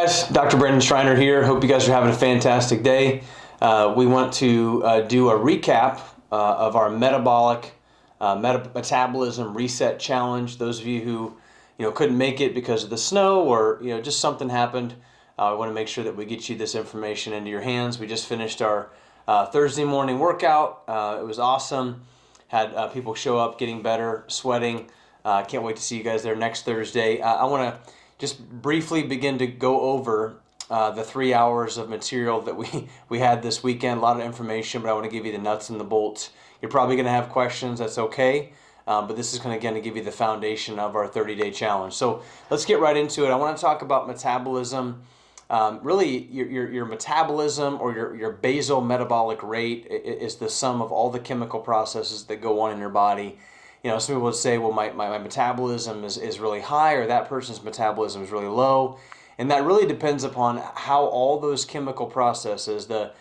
guys, Dr. Brandon Schreiner here. Hope you guys are having a fantastic day. We want to do a recap of our metabolism reset challenge. Those of you who couldn't make it because of the snow or just something happened, I want to make sure that we get you this information into your hands. We just finished our Thursday morning workout. It was awesome. Had people show up getting better, sweating. Can't wait to see you guys there next Thursday. I want to just briefly begin to go over the 3 hours of material that we had this weekend. A lot of information, but I want to give you the nuts and the bolts. You're probably going to have questions. That's okay. But this is going to give you the foundation of our 30-day challenge. So let's get right into it. I want to talk about metabolism. Really, your metabolism or your basal metabolic rate is the sum of all the chemical processes that go on in your body. Some people would say, well, my metabolism is really high, or that person's metabolism is really low. And that really depends upon how all those chemical processes, the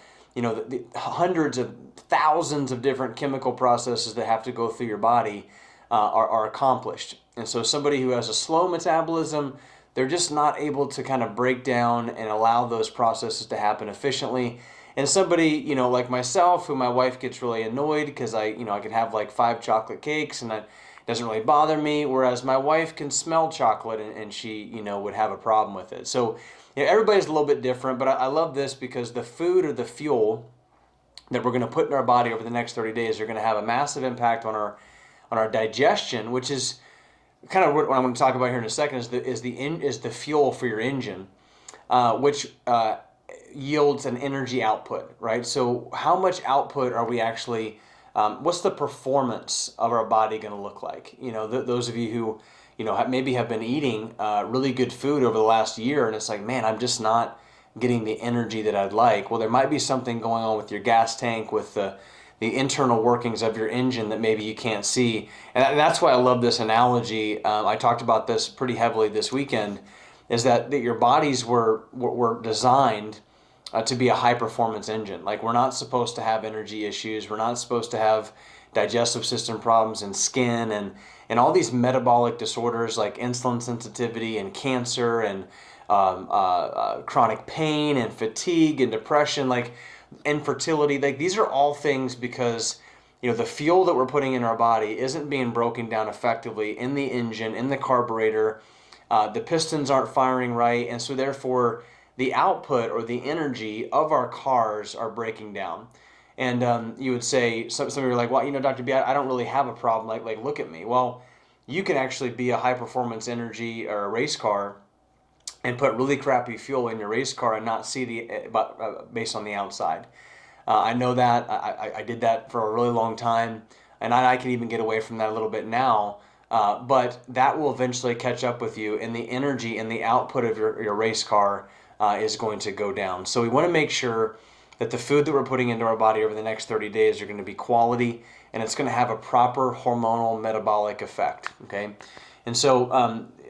hundreds of thousands of different chemical processes that have to go through your body are accomplished. And so somebody who has a slow metabolism, they're just not able to kind of break down and allow those processes to happen efficiently. And somebody, like myself, who my wife gets really annoyed because I could have like 5 chocolate cakes and that doesn't really bother me, whereas my wife can smell chocolate and she, would have a problem with it. So everybody's a little bit different, but I love this because the food or the fuel that we're going to put in our body over the next 30 days are going to have a massive impact on our digestion, which is kind of what I'm going to talk about here in a second. Is the fuel for your engine, which yields an energy output, right? So how much output are we actually, what's the performance of our body going to look like? Those of you who, maybe have been eating really good food over the last year and it's like, man, I'm just not getting the energy that I'd like. Well, there might be something going on with your gas tank, with the internal workings of your engine that maybe you can't see. And that's why I love this analogy. I talked about this pretty heavily this weekend, is that your bodies were designed to be a high-performance engine. Like, we're not supposed to have energy issues. We're not supposed to have digestive system problems and skin and all these metabolic disorders like insulin sensitivity and cancer and chronic pain and fatigue and depression, like infertility. Like, these are all things because the fuel that we're putting in our body isn't being broken down effectively in the engine, in the carburetor. The pistons aren't firing right, and so therefore the output or the energy of our cars are breaking down. And you would say, some of you are like, well, Dr. B, I don't really have a problem. Like, look at me. Well, you can actually be a high-performance energy or a race car and put really crappy fuel in your race car and not see based on the outside. I know that. I did that for a really long time, and I can even get away from that a little bit now. But that will eventually catch up with you, and the energy and the output of your race car is going to go down. So we want to make sure that the food that we're putting into our body over the next 30 days are going to be quality, and it's going to have a proper hormonal metabolic effect. Okay, and so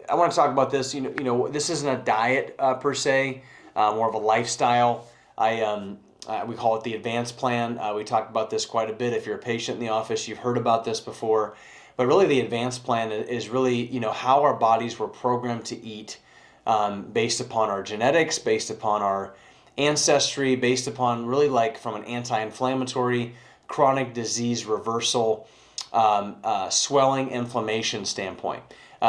I want to talk about this. This isn't a diet per se, more of a lifestyle. We call it the advanced plan. We talked about this quite a bit. If you're a patient in the office, you've heard about this before. But really, the advanced plan is really how our bodies were programmed to eat. Based upon our genetics, based upon our ancestry, based upon really like from an anti-inflammatory, chronic disease reversal, swelling, inflammation standpoint.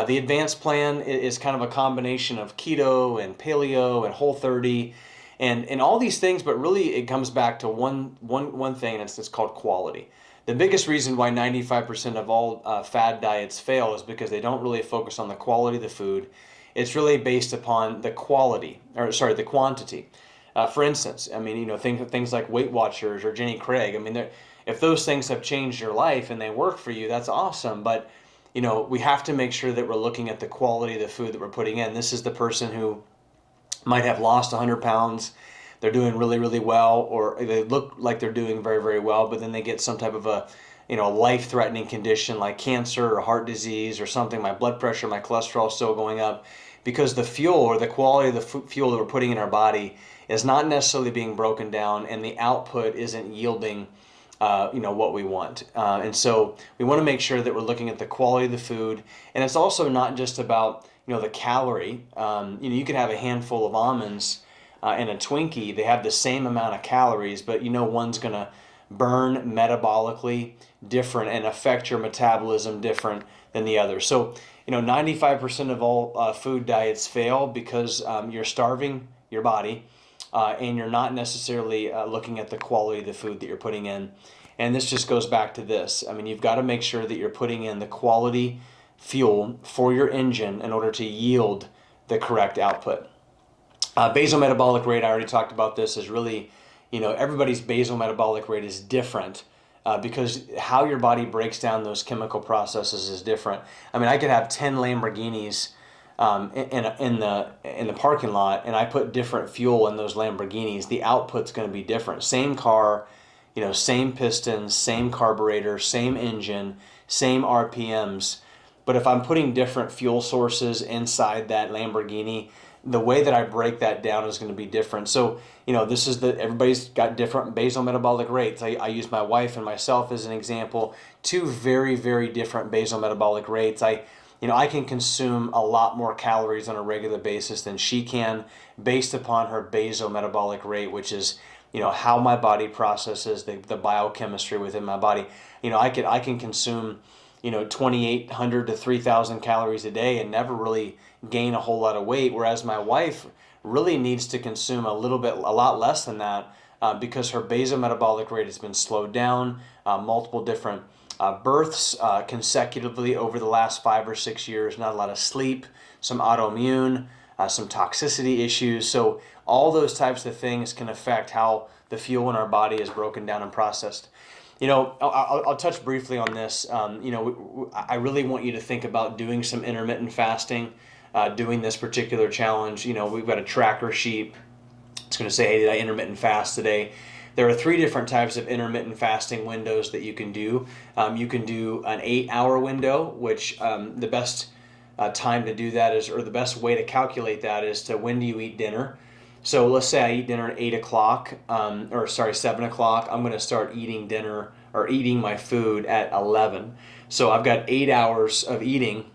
The advanced plan is kind of a combination of keto and paleo and Whole30 and all these things, but really it comes back to one thing, and it's called quality. The biggest reason why 95% of all fad diets fail is because they don't really focus on the quality of the food. It's really based upon the quantity. For instance, things like Weight Watchers or Jenny Craig. If those things have changed your life and they work for you, that's awesome. But we have to make sure that we're looking at the quality of the food that we're putting in. This is the person who might have lost 100 pounds. They're doing really, really well, or they look like they're doing very, very well, but then they get some type of a life-threatening condition like cancer or heart disease or something. My blood pressure, my cholesterol is still going up. Because the fuel or the quality of the fuel that we're putting in our body is not necessarily being broken down, and the output isn't yielding, what we want. And so we want to make sure that we're looking at the quality of the food, and it's also not just about the calorie. You could have a handful of almonds and a Twinkie. They have the same amount of calories, but one's going to burn metabolically different and affect your metabolism different than the other. So 95% of all food diets fail because you're starving your body, and you're not necessarily looking at the quality of the food that you're putting in. And this just goes back to this. I mean, you've got to make sure that you're putting in the quality fuel for your engine in order to yield the correct output. Basal metabolic rate, I already talked about this, is really, everybody's basal metabolic rate is different because how your body breaks down those chemical processes is different. I mean, I could have 10 Lamborghinis in the parking lot, and I put different fuel in those Lamborghinis. The output's going to be different. Same car, same pistons, same carburetor, same engine, same RPMs. But if I'm putting different fuel sources inside that Lamborghini, the way that I break that down is going to be different. So, everybody's got different basal metabolic rates. I use my wife and myself as an example, two very, very different basal metabolic rates. I can consume a lot more calories on a regular basis than she can based upon her basal metabolic rate, which is, how my body processes the biochemistry within my body. I can consume 2,800 to 3,000 calories a day and never really gain a whole lot of weight, whereas my wife really needs to consume a lot less than that because her basal metabolic rate has been slowed down, multiple different births consecutively over the last 5 or 6 years, not a lot of sleep, some autoimmune, some toxicity issues. So all those types of things can affect how the fuel in our body is broken down and processed. I'll touch briefly on this. I really want you to think about doing some intermittent fasting, doing this particular challenge. We've got a tracker sheet. It's going to say, hey, did I intermittent fast today? There are 3 different types of intermittent fasting windows that you can do. You can do an 8-hour window, which the best time to do that is, or the best way to calculate that is to when do you eat dinner. So let's say I eat dinner at 7 o'clock. I'm going to start eating dinner or eating my food at 11. So I've got 8 hours of eating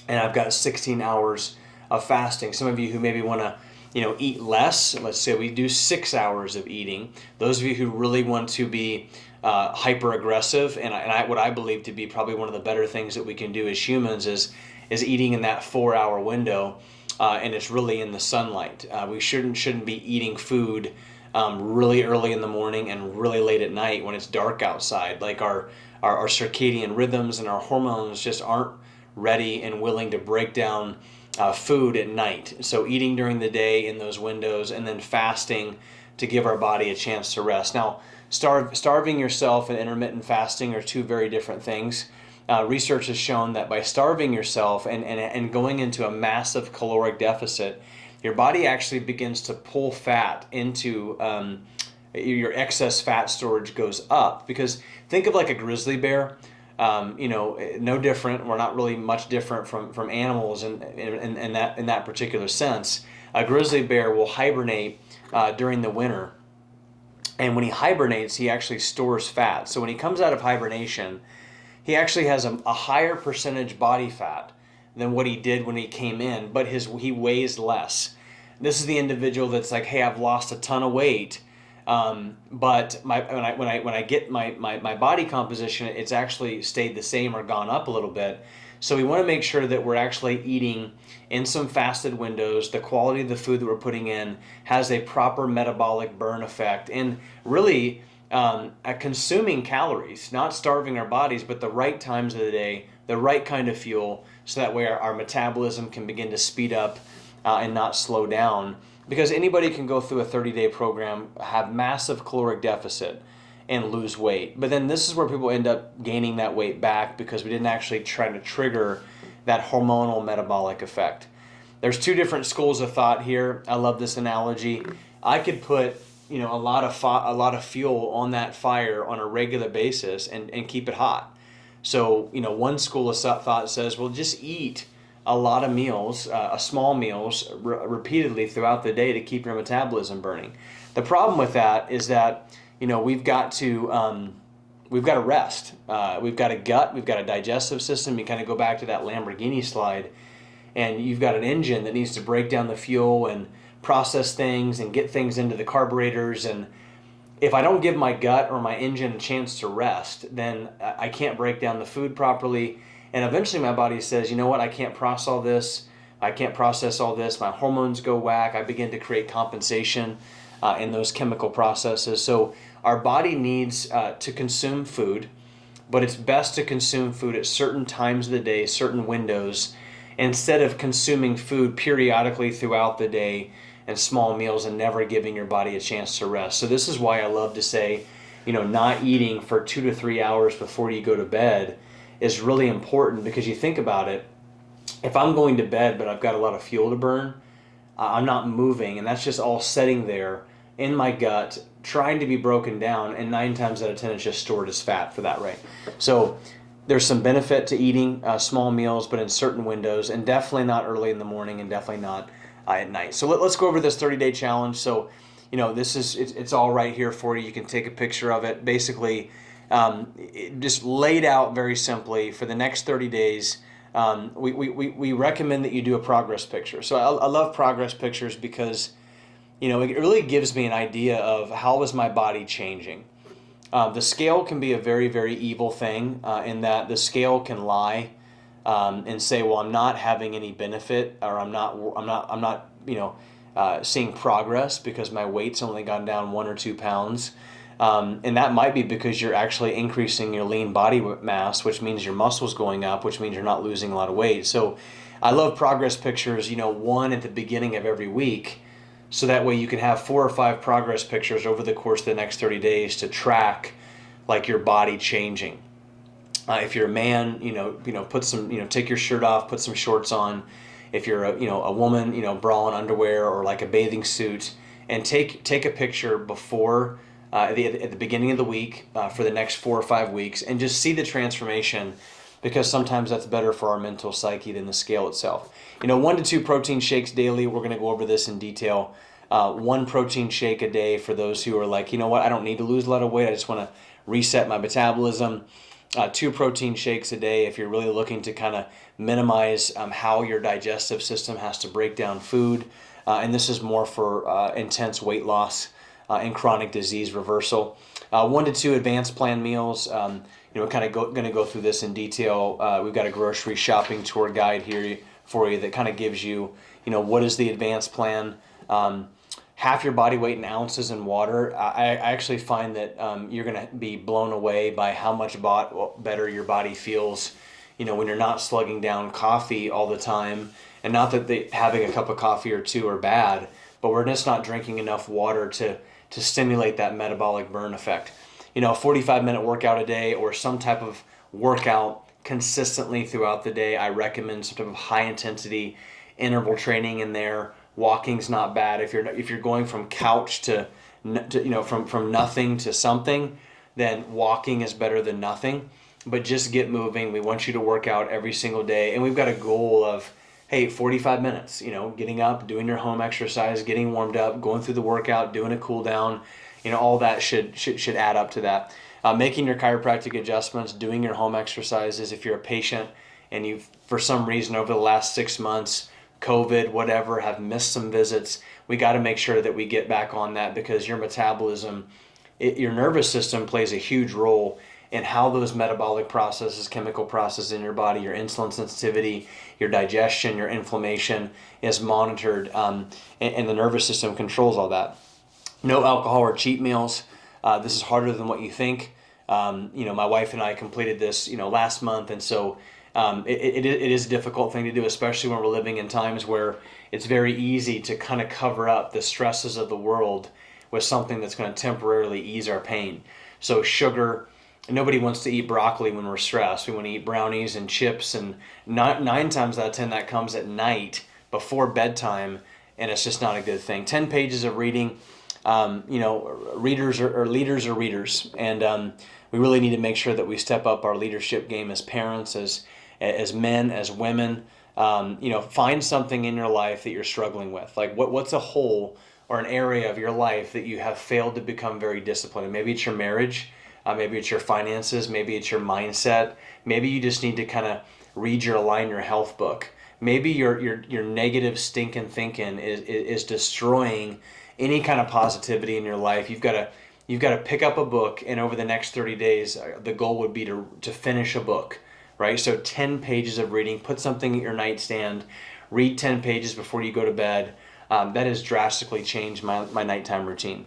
and I've got 16 hours of fasting. Some of you who maybe want to eat less, let's say we do 6 hours of eating. Those of you who really want to be hyper aggressive, and what I believe to be probably one of the better things that we can do as humans is eating in that 4-hour window, and it's really in the sunlight. We shouldn't be eating food really early in the morning and really late at night when it's dark outside. Like our circadian rhythms and our hormones just aren't ready and willing to break down food at night. So eating during the day in those windows and then fasting to give our body a chance to rest. Now, starving yourself and intermittent fasting are 2 very different things. Research has shown that by starving yourself and going into a massive caloric deficit, your body actually begins to pull fat into your excess fat storage goes up. Because think of like a grizzly bear. No different. We're not really much different from animals in that particular sense. A grizzly bear will hibernate during the winter, and when he hibernates, he actually stores fat. So when he comes out of hibernation, he actually has a higher percentage body fat than what he did when he came in, but he weighs less. This is the individual that's like, hey, I've lost a ton of weight. But when I get my body composition, it's actually stayed the same or gone up a little bit. So we want to make sure that we're actually eating in some fasted windows. The quality of the food that we're putting in has a proper metabolic burn effect, and really consuming calories, not starving our bodies, but the right times of the day, the right kind of fuel, so that way our metabolism can begin to speed up and not slow down. Because anybody can go through a 30-day program, have massive caloric deficit, and lose weight. But then this is where people end up gaining that weight back because we didn't actually try to trigger that hormonal metabolic effect. There's 2 different schools of thought here. I love this analogy. I could put a lot of fuel on that fire on a regular basis and keep it hot. So one school of thought says, well, just eat a lot of meals, small meals, repeatedly throughout the day to keep your metabolism burning. The problem with that is that we've got to rest. We've got a gut, we've got a digestive system. You kind of go back to that Lamborghini slide, and you've got an engine that needs to break down the fuel and process things and get things into the carburetors. And if I don't give my gut or my engine a chance to rest, then I can't break down the food properly. And eventually my body says, you know what, I can't process all this. I can't process all this. My hormones go whack. I begin to create compensation in those chemical processes. So our body needs to consume food, but it's best to consume food at certain times of the day, certain windows, instead of consuming food periodically throughout the day and small meals and never giving your body a chance to rest. So this is why I love to say, not eating for 2 to 3 hours before you go to bed is really important, because you think about it, if I'm going to bed but I've got a lot of fuel to burn, I'm not moving, and that's just all sitting there in my gut trying to be broken down, and 9 times out of 10 it's just stored as fat for that, right? So there's some benefit to eating small meals, but in certain windows, and definitely not early in the morning, and definitely not at night. So let's go over this 30-day challenge. So, it's all right here for you. You can take a picture of it. Basically, just laid out very simply for the next 30 days. We recommend that you do a progress picture. So I love progress pictures because, it really gives me an idea of how is my body changing. The scale can be a very, very evil thing in that the scale can lie and say, well, I'm not having any benefit, or I'm not seeing progress because my weight's only gone down 1 or 2 pounds. And that might be because you're actually increasing your lean body mass, which means your muscle's going up, which means you're not losing a lot of weight. So I love progress pictures, one at the beginning of every week. So that way you can have 4 or 5 progress pictures over the course of the next 30 days to track like your body changing. If you're a man, put some, take your shirt off, put some shorts on. If you're a woman, bra and underwear, or like a bathing suit, and take a picture before at the beginning of the week for the next 4 or 5 weeks, and just see the transformation, because sometimes that's better for our mental psyche than the scale itself. 1 to 2 protein shakes daily. We're going to go over this in detail. 1 protein shake a day for those who are like, what, I don't need to lose a lot of weight. I just want to reset my metabolism. 2 protein shakes a day if you're really looking to kind of minimize how your digestive system has to break down food. And this is more for intense weight loss and chronic disease reversal. 1 to 2 advanced plan meals. We're kind of going to go through this in detail. We've got a grocery shopping tour guide here for you that kind of gives you, what is the advanced plan. Half your body weight in ounces in water. I actually find that you're going to be blown away by how much better your body feels, when you're not slugging down coffee all the time. And not that having a cup of coffee or 2 are bad, but we're just not drinking enough water to stimulate that metabolic burn effect. A 45-minute workout a day, or some type of workout consistently throughout the day. I recommend some type of high-intensity interval training in there. Walking's not bad. If you're going from couch to from nothing to something, then walking is better than nothing. But just get moving. We want you to work out every single day, and we've got a goal of, hey, 45 minutes. Getting up, doing your home exercise, getting warmed up, going through the workout, doing a cool down. All that should add up to that. Making your chiropractic adjustments, doing your home exercises. If you're a patient and you've, for some reason over the last 6 months, COVID, whatever, have missed some visits, we got to make sure that we get back on that, because your metabolism, your nervous system plays a huge role in how those metabolic processes, chemical processes in your body, your insulin sensitivity, your digestion, your inflammation is monitored, and the nervous system controls all that. No alcohol or cheat meals. This is harder than what you think. My wife and I completed this, last month, and so it is a difficult thing to do, especially when we're living in times where it's very easy to kind of cover up the stresses of the world with something that's going to temporarily ease our pain. So sugar. Nobody wants to eat broccoli when we're stressed. We want to eat brownies and chips, and 9 times out of 10 that comes at night before bedtime, and it's just not a good thing. 10 pages of reading. Readers are leaders are readers, and we really need to make sure that we step up our leadership game as parents, as men, as women. Find something in your life that you're struggling with. Like what's a hole or an area of your life that you have failed to become very disciplined. Maybe it's your marriage, maybe it's your finances, maybe it's your mindset. Maybe you just need to kind of read your Align Your Health book. maybe your negative stinking thinking is destroying any kind of positivity in your life. You've got to pick up a book, and over the next 30 days, the goal would be to finish a book, right? So 10 pages of reading, put something at your nightstand, read 10 pages before you go to bed. That has drastically changed my nighttime routine.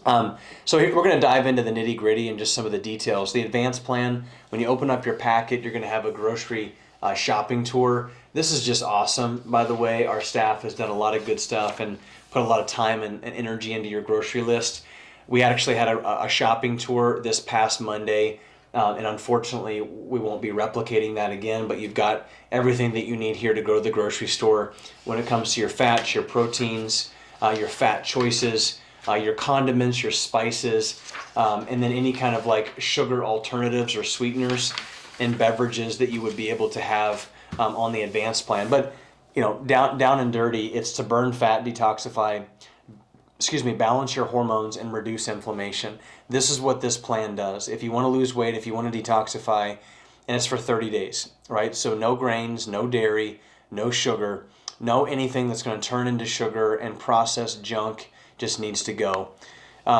So we're going to dive into the nitty gritty and just some of the details. The advanced plan, when you open up your packet, you're going to have a grocery shopping tour. This is just awesome. By the way, our staff has done a lot of good stuff and put a lot of time and energy into your grocery list. We actually had a shopping tour this past Monday, and unfortunately we won't be replicating that again, but you've got everything that you need here to go to the grocery store when it comes to your fats, your proteins, your fat choices, your condiments, your spices, and then any kind of like sugar alternatives or sweeteners and beverages that you would be able to have on the advanced plan. But down and dirty, it's to burn fat, detoxify, balance your hormones and reduce inflammation. This is what this plan does. If you want to lose weight, if you want to detoxify, and it's for 30 days, right? So no grains, no dairy, no sugar, no anything that's going to turn into sugar and processed junk just needs to go.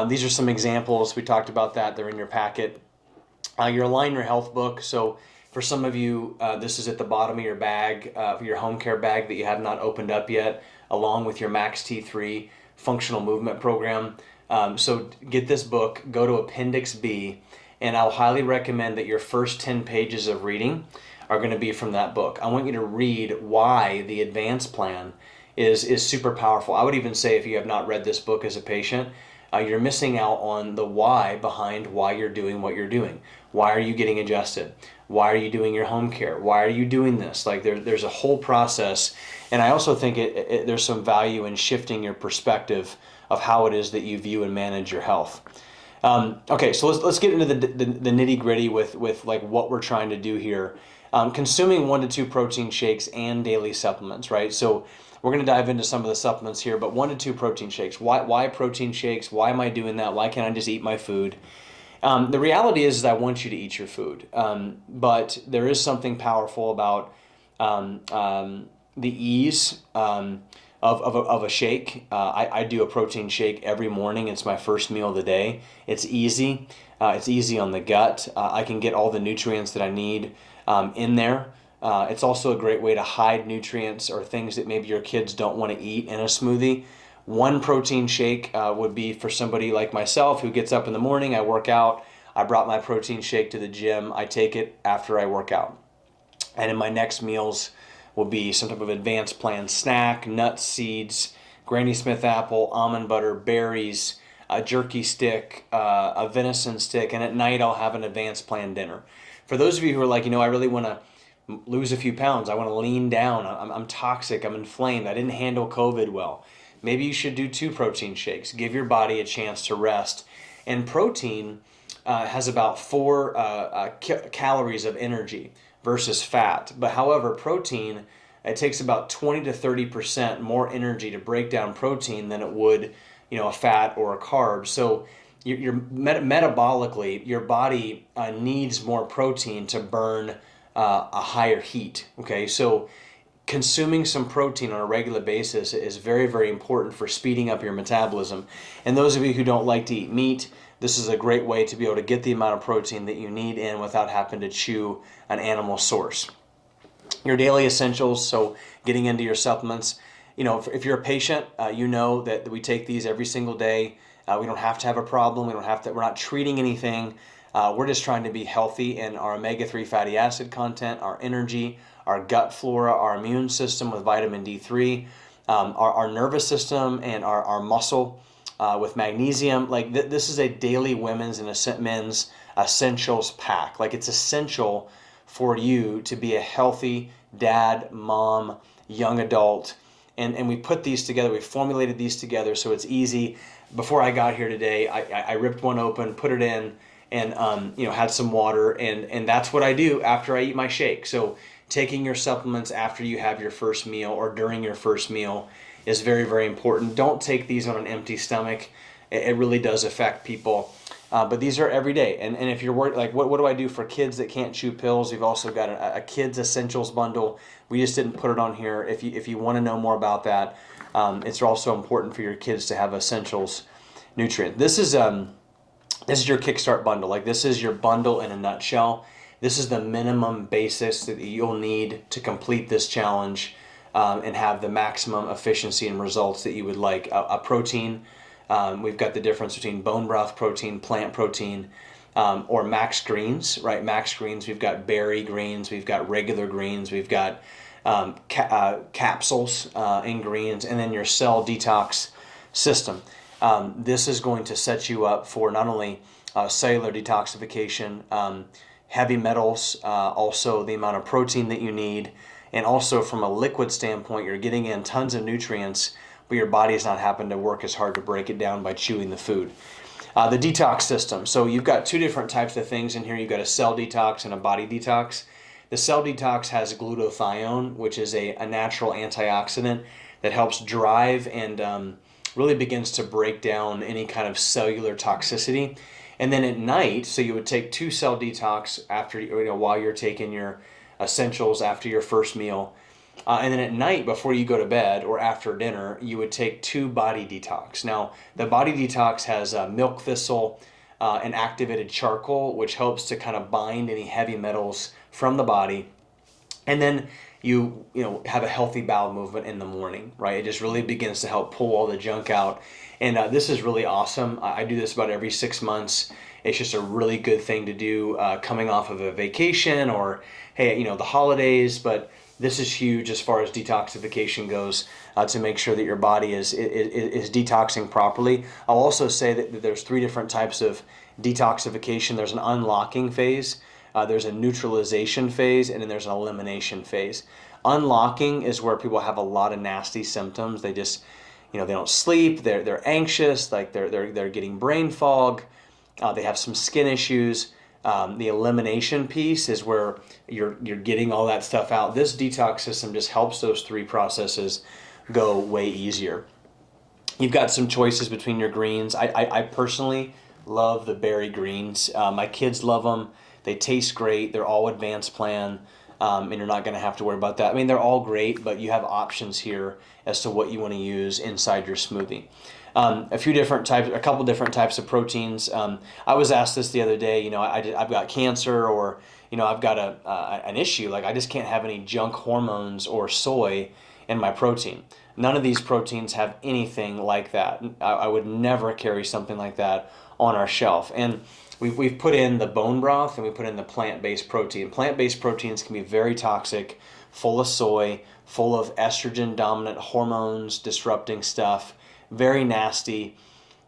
These are some examples. We talked about that. They're in your packet. Your Align Your Health book. So for some of you, this is at the bottom of your bag, your home care bag that you have not opened up yet, along with your Max T3 functional movement program. So get this book, go to Appendix B, and I'll highly recommend that your first 10 pages of reading are going to be from that book. I want you to read why the advanced plan is super powerful. I would even say if you have not read this book as a patient, you're missing out on the why behind why you're doing what you're doing. Why are you getting adjusted? Why are you doing your home care? Why are you doing this? Like there's a whole process. And I also think there's some value in shifting your perspective of how it is that you view and manage your health. Okay, so let's get into the nitty gritty with like what we're trying to do here. Consuming 1 to 2 protein shakes and daily supplements, right? So we're going to dive into some of the supplements here, but 1 to 2 protein shakes. Why protein shakes? Why am I doing that? Why can't I just eat my food? The reality is I want you to eat your food, but there is something powerful about the ease of a shake. I do a protein shake every morning. It's my first meal of the day. It's easy. It's easy on the gut. I can get all the nutrients that I need in there. It's also a great way to hide nutrients or things that maybe your kids don't want to eat in a smoothie. 1 protein shake would be for somebody like myself who gets up in the morning, I work out, I brought my protein shake to the gym, I take it after I work out. And in my next meals will be some type of advanced plan snack, nuts, seeds, Granny Smith apple, almond butter, berries, a jerky stick, a venison stick, and at night I'll have an advanced plan dinner. For those of you who are like, I really want to lose a few pounds, I want to lean down, I'm toxic, I'm inflamed, I didn't handle COVID well. Maybe you should do 2 protein shakes. Give your body a chance to rest. And protein has about 4 calories of energy versus fat. But however, protein, it takes about 20 to 30% more energy to break down protein than it would, a fat or a carb. So metabolically, your body needs more protein to burn a higher heat. Okay, so consuming some protein on a regular basis is very, very important for speeding up your metabolism. And those of you who don't like to eat meat, this is a great way to be able to get the amount of protein that you need in without having to chew an animal source. Your daily essentials, so getting into your supplements. If you're a patient, you know that we take these every single day. We don't have to have a problem. We're not treating anything. We're just trying to be healthy in our omega-3 fatty acid content, our energy, our gut flora, our immune system with vitamin D3, our nervous system and our muscle with magnesium. Like this is a daily women's and men's essentials pack. Like it's essential for you to be a healthy dad, mom, young adult. And we put these together, we formulated these together so it's easy. Before I got here today, I ripped one open, put it in, and had some water, and that's what I do after I eat my shake. So taking your supplements after you have your first meal or during your first meal is very, very important. Don't take these on an empty stomach. It really does affect people. But these are every day. And if you're worried, like, what do I do for kids that can't chew pills? We've also got a kids essentials bundle. We just didn't put it on here. If you want to know more about that, it's also important for your kids to have essentials nutrient. This is your Kickstart bundle. Like, this is your bundle in a nutshell. This is the minimum basics that you'll need to complete this challenge and have the maximum efficiency and results that you would like. A protein. We've got the difference between bone broth protein, plant protein, or max greens, right? Max greens, we've got berry greens, we've got regular greens, we've got capsules in greens, and then your cell detox system. This is going to set you up for not only cellular detoxification, heavy metals, also the amount of protein that you need, and also from a liquid standpoint, you're getting in tons of nutrients, but your body is not having to work as hard to break it down by chewing the food. The detox system. So you've got two different types of things in here. You've got a cell detox and a body detox. The cell detox has glutathione, which is a natural antioxidant that helps drive and really begins to break down any kind of cellular toxicity. And then at night, so you would take 2 cell detox after, while you're taking your essentials after your first meal. And then at night, before you go to bed or after dinner, you would take 2 body detox. Now, the body detox has milk thistle and activated charcoal, which helps to kind of bind any heavy metals from the body. And then you have a healthy bowel movement in the morning, right? It just really begins to help pull all the junk out. And this is really awesome. I do this about every 6 months. It's just a really good thing to do coming off of a vacation or, hey, the holidays. But this is huge as far as detoxification goes to make sure that your body is detoxing properly. I'll also say that there's 3 different types of detoxification. There's an unlocking phase, there's a neutralization phase, and then there's an elimination phase. Unlocking is where people have a lot of nasty symptoms. They just, they don't sleep. They're anxious. Like they're getting brain fog. They have some skin issues. The elimination piece is where you're getting all that stuff out. This detox system just helps those 3 processes go way easier. You've got some choices between your greens. I personally love the berry greens. My kids love them. They taste great. They're all advanced plan, and you're not going to have to worry about that. I mean, they're all great, but you have options here as to what you want to use inside your smoothie. A couple different types of proteins. I was asked this the other day. I've got cancer, or I've got an issue. Like, I just can't have any junk hormones or soy in my protein. None of these proteins have anything like that. I would never carry something like that on our shelf. And we've put in the bone broth and we put in the plant-based protein. Plant-based proteins can be very toxic, full of soy, full of estrogen-dominant hormones, disrupting stuff. Very nasty.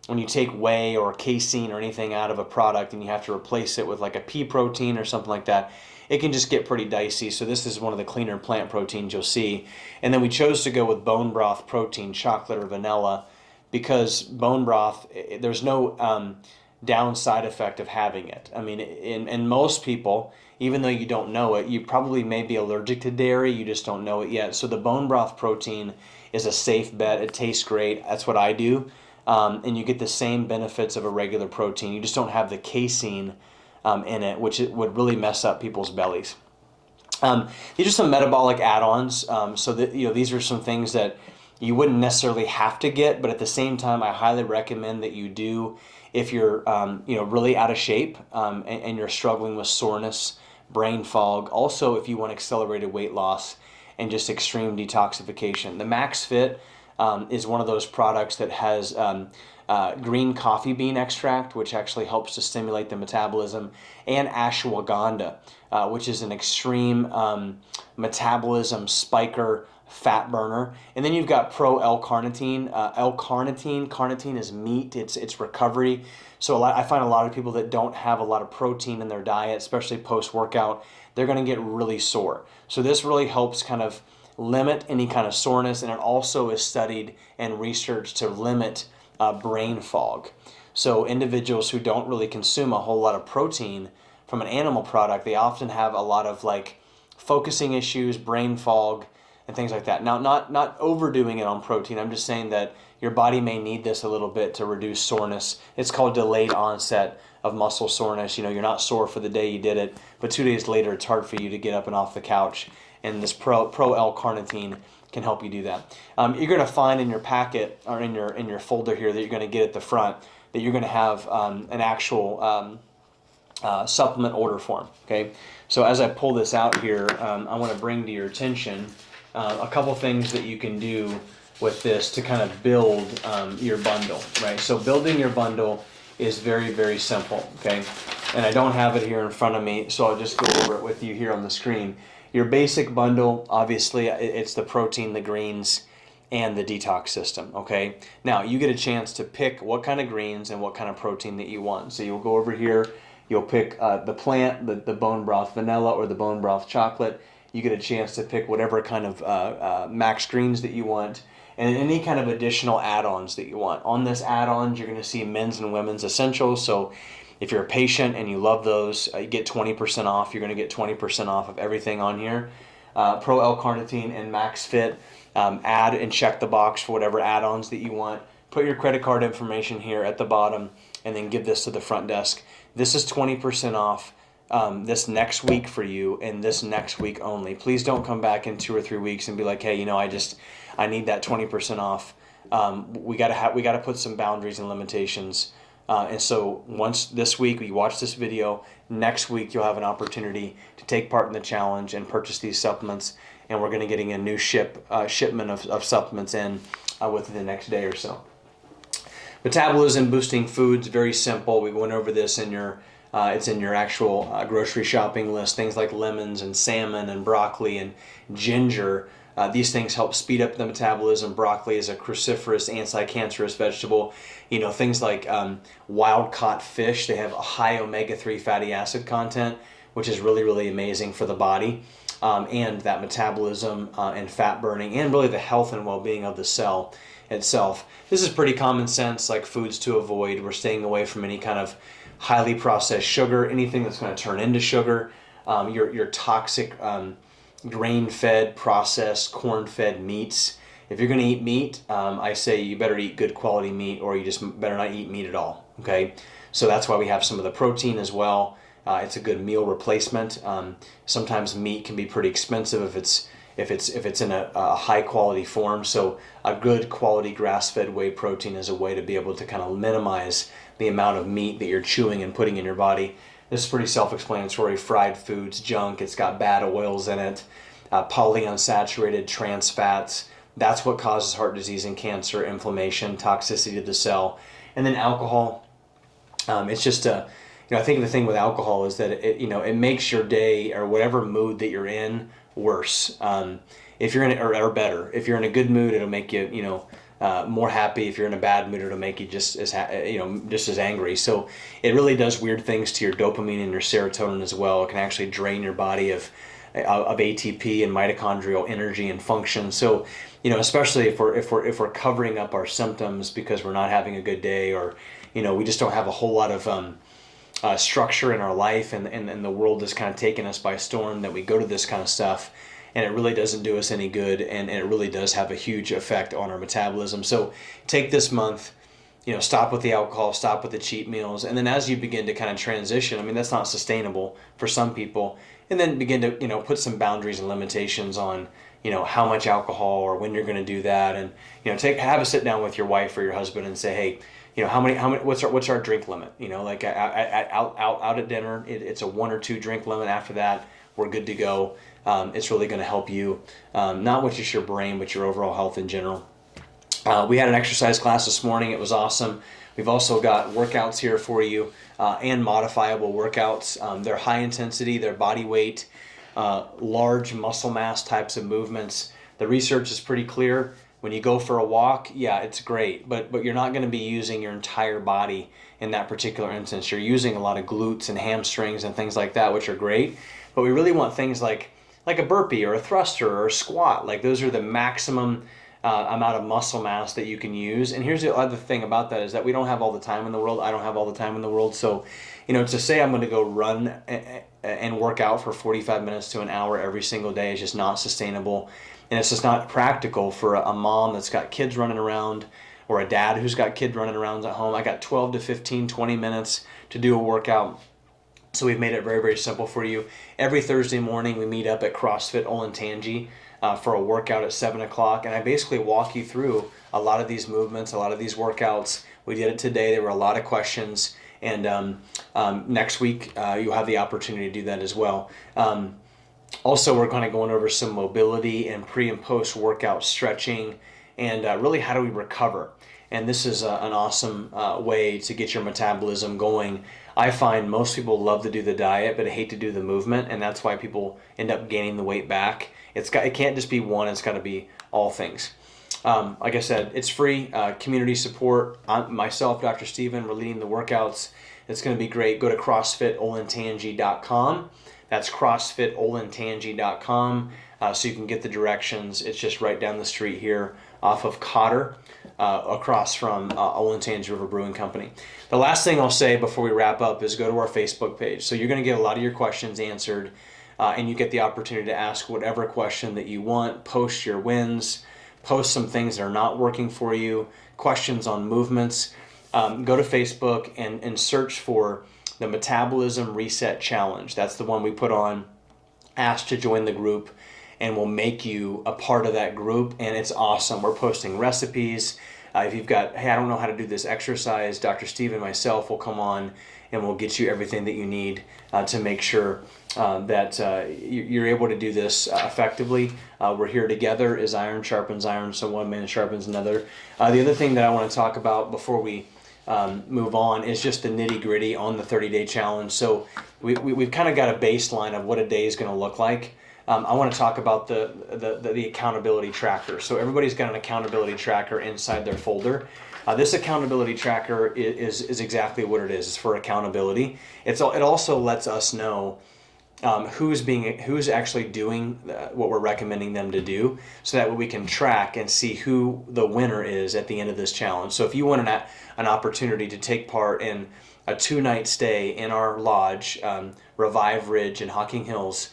When you take whey or casein or anything out of a product and you have to replace it with like a pea protein or something like that, it can just get pretty dicey. So this is one of the cleaner plant proteins you'll see. And then we chose to go with bone broth protein, chocolate or vanilla, because bone broth, there's no downside effect of having it. I mean, in most people, even though you don't know it, you probably may be allergic to dairy, you just don't know it yet. So the bone broth protein is a safe bet. It tastes great. That's what I do. And you get the same benefits of a regular protein. You just don't have the casein in it, which would really mess up people's bellies. These are some metabolic add-ons. So that these are some things that you wouldn't necessarily have to get, but at the same time, I highly recommend that you do if you're really out of shape and you're struggling with soreness, brain fog. Also, if you want accelerated weight loss and just extreme detoxification. The Max Fit is one of those products that has green coffee bean extract, which actually helps to stimulate the metabolism, and ashwagandha, which is an extreme metabolism spiker, fat burner. And then you've got pro L-carnitine. Carnitine is meat. It's recovery. So I find a lot of people that don't have a lot of protein in their diet, especially post-workout, they're going to get really sore. So this really helps kind of limit any kind of soreness, and it also is studied and researched to limit brain fog. So individuals who don't really consume a whole lot of protein from an animal product, they often have a lot of like focusing issues, brain fog, and things like that. Now, not overdoing it on protein. I'm just saying that your body may need this a little bit to reduce soreness. It's called delayed onset of muscle soreness. You know, you're not sore for the day you did it, but 2 days later it's hard for you to get up and off the couch. And this Pro-L-carnitine can help you do that. You're going to find in your packet or in your folder here that you're going to get at the front that you're going to have an actual supplement order form. Okay, so as I pull this out here, I want to bring to your attention a couple things that you can do with this to kind of build your bundle, right? So building your bundle is very, very simple, okay? And I don't have it here in front of me, so I'll just go over it with you here on the screen. Your basic bundle, obviously, it's the protein, the greens, and the detox system, okay? Now, you get a chance to pick what kind of greens and what kind of protein that you want. So you'll go over here, you'll pick the plant, the bone broth vanilla or the bone broth chocolate. You get a chance to pick whatever kind of max greens that you want and any kind of additional add-ons that you want. On this add-ons, you're going to see men's and women's essentials. So if you're a patient and you love those, you get 20% off. You're going to get 20% off of everything on here. Pro-L-carnitine and Max Fit. Add and check the box for whatever add-ons that you want. Put your credit card information here at the bottom and then give this to the front desk. This is 20% off this next week for you and this next week only. Please don't come back in 2 or 3 weeks and be like, hey, you know, I need that 20% off. We gotta put some boundaries and limitations. And so once this week you watch this video, next week you'll have an opportunity to take part in the challenge and purchase these supplements. And we're going to getting a new shipment of supplements in within the next day or so. Metabolism boosting foods, very simple. We went over this in your it's in your actual grocery shopping list. Things like lemons and salmon and broccoli and ginger. These things help speed up the metabolism. Broccoli is a cruciferous, anti-cancerous vegetable. You know, things like wild-caught fish, they have a high omega-3 fatty acid content, which is really, really amazing for the body. And that metabolism and fat burning and really the health and well-being of the cell itself. This is pretty common sense, like foods to avoid. We're staying away from any kind of highly processed sugar, anything that's going to turn into sugar, your toxic grain-fed, processed, corn-fed meats. If you're going to eat meat, I say you better eat good quality meat or you just better not eat meat at all, okay? So that's why we have some of the protein as well. It's a good meal replacement. Sometimes meat can be pretty expensive if it's in a high quality form. So a good quality grass-fed whey protein is a way to be able to kind of minimize the amount of meat that you're chewing and putting in your body. This is pretty self-explanatory. Fried foods, junk. It's got bad oils in it, polyunsaturated trans fats. That's what causes heart disease and cancer, inflammation, toxicity to the cell, and then alcohol. It's just a I think the thing with alcohol is that it makes your day or whatever mood that you're in worse. If you're in or better. If you're in a good mood, it'll make you more happy. If you're in a bad mood, it'll make you just as angry. So it really does weird things to your dopamine and your serotonin as well. It can actually drain your body of ATP and mitochondrial energy and function. So especially if we're covering up our symptoms because we're not having a good day or we just don't have a whole lot of structure in our life and the world is kind of taking us by storm, that we go to this kind of stuff and it really doesn't do us any good and it really does have a huge effect on our metabolism. So take this month, stop with the alcohol, stop with the cheat meals, and then as you begin to kind of transition, that's not sustainable for some people, and then begin to put some boundaries and limitations on how much alcohol or when you're going to do that, and have a sit down with your wife or your husband and say, hey, how many what's our drink limit? Like out at dinner, it's a 1 or 2 drink limit. After that, we're good to go. It's really going to help you, not with just your brain, but your overall health in general. We had an exercise class this morning. It was awesome. We've also got workouts here for you and modifiable workouts. They're high intensity, they're body weight, large muscle mass types of movements. The research is pretty clear. When you go for a walk, yeah, it's great, but you're not going to be using your entire body in that particular instance. You're using a lot of glutes and hamstrings and things like that, which are great, but we really want things like a burpee or a thruster or a squat. Like those are the maximum amount of muscle mass that you can use. And here's the other thing about that is that we don't have all the time in the world. I don't have all the time in the world. So, to say I'm going to go run and work out for 45 minutes to an hour every single day is just not sustainable. And it's just not practical for a mom that's got kids running around or a dad who's got kid running around at home. I got 12 to 15, 20 minutes to do a workout. So we've made it very, very simple for you. Every Thursday morning we meet up at CrossFit Olentangy for a workout at 7 o'clock, and I basically walk you through a lot of these movements, a lot of these workouts. We did it today. There were a lot of questions, and next week you'll have the opportunity to do that as well. Also, we're kind of going over some mobility and pre and post workout stretching, and really how do we recover. And this is an awesome way to get your metabolism going. I find most people love to do the diet, but hate to do the movement, and that's why people end up gaining the weight back. It can't just be one, it's got to be all things. Like I said, it's free, community support. Myself, Dr. Steven, we're leading the workouts. It's going to be great. Go to CrossFitOlentangy.com. That's CrossFitOlentangy.com, so you can get the directions. It's just right down the street here off of Cotter, across from Olentangy River Brewing Company. The last thing I'll say before we wrap up is go to our Facebook page. So you're going to get a lot of your questions answered, and you get the opportunity to ask whatever question that you want. Post your wins, post some things that are not working for you, questions on movements. Go to Facebook and search for the Metabolism Reset Challenge. That's the one we put on. Ask to join the group, and we'll make you a part of that group, and it's awesome. We're posting recipes. If you've got, hey, I don't know how to do this exercise, Dr. Steve and myself will come on and we'll get you everything that you need to make sure that you're able to do this effectively. We're here together as iron sharpens iron, so one man sharpens another. The other thing that I want to talk about before we move on is just the nitty gritty on the 30-day challenge. So we've kind of got a baseline of what a day is going to look like. I want to talk about the accountability tracker. So everybody's got an accountability tracker inside their folder. This accountability tracker is exactly what it is. It's for accountability. It also lets us know who's actually doing what we're recommending them to do, so that way we can track and see who the winner is at the end of this challenge. So if you want an opportunity to take part in a 2-night stay in our lodge, Revive Ridge in Hocking Hills,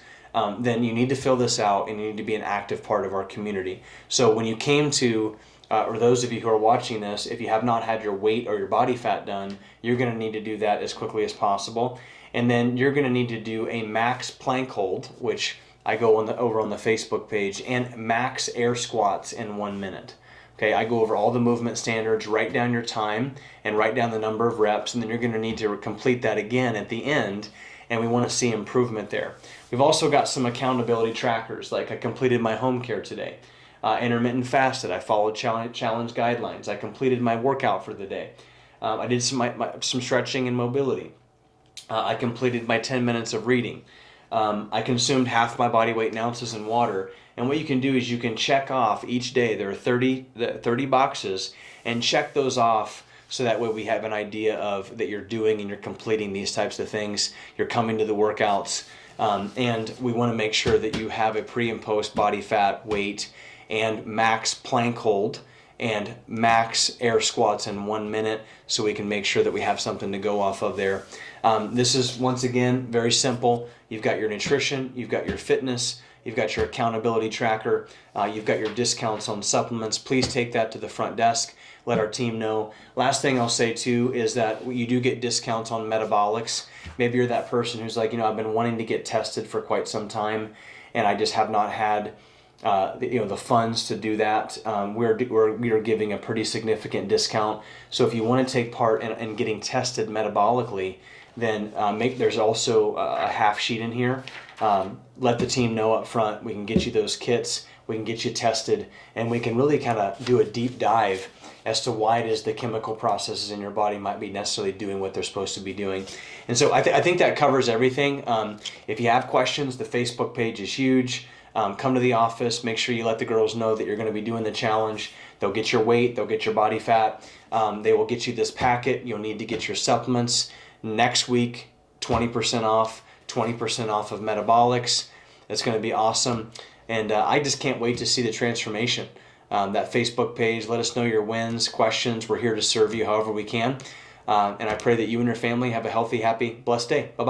then you need to fill this out and you need to be an active part of our community. So when you came to, or those of you who are watching this, if you have not had your weight or your body fat done, you're going to need to do that as quickly as possible. And then you're going to need to do a max plank hold, which I go over on the Facebook page, and max air squats in 1 minute. Okay, I go over all the movement standards, write down your time, and write down the number of reps, and then you're going to need to complete that again at the end, and we want to see improvement there. We've also got some accountability trackers, like I completed my home care today. Intermittent fasted, I followed challenge guidelines. I completed my workout for the day. I did some stretching and mobility. I completed my 10 minutes of reading. I consumed half my body weight in ounces in water. And what you can do is you can check off each day. There are 30 boxes, and check those off so that way we have an idea of that you're doing and you're completing these types of things. You're coming to the workouts, and we want to make sure that you have a pre and post body fat, weight, and max plank hold and max air squats in 1 minute, so we can make sure that we have something to go off of there. This is, once again, very simple. You've got your nutrition, you've got your fitness, you've got your accountability tracker, you've got your discounts on supplements. Please take that to the front desk. Let our team know. Last thing I'll say too is that you do get discounts on metabolics. Maybe you're that person who's like, I've been wanting to get tested for quite some time, and I just have not had the funds to do that. We are giving a pretty significant discount. So if you want to take part in getting tested metabolically, then there's also a half sheet in here. Let the team know up front. We can get you those kits. We can get you tested, and we can really kind of do a deep dive as to why it is the chemical processes in your body might be necessarily doing what they're supposed to be doing. And so I think that covers everything. If you have questions, the Facebook page is huge. Come to the office. Make sure you let the girls know that you're going to be doing the challenge. They'll get your weight. They'll get your body fat. They will get you this packet. You'll need to get your supplements. Next week, 20% off of metabolics. It's going to be awesome. And I just can't wait to see the transformation. That Facebook page, let us know your wins, questions. We're here to serve you however we can. And I pray that you and your family have a healthy, happy, blessed day. Bye-bye.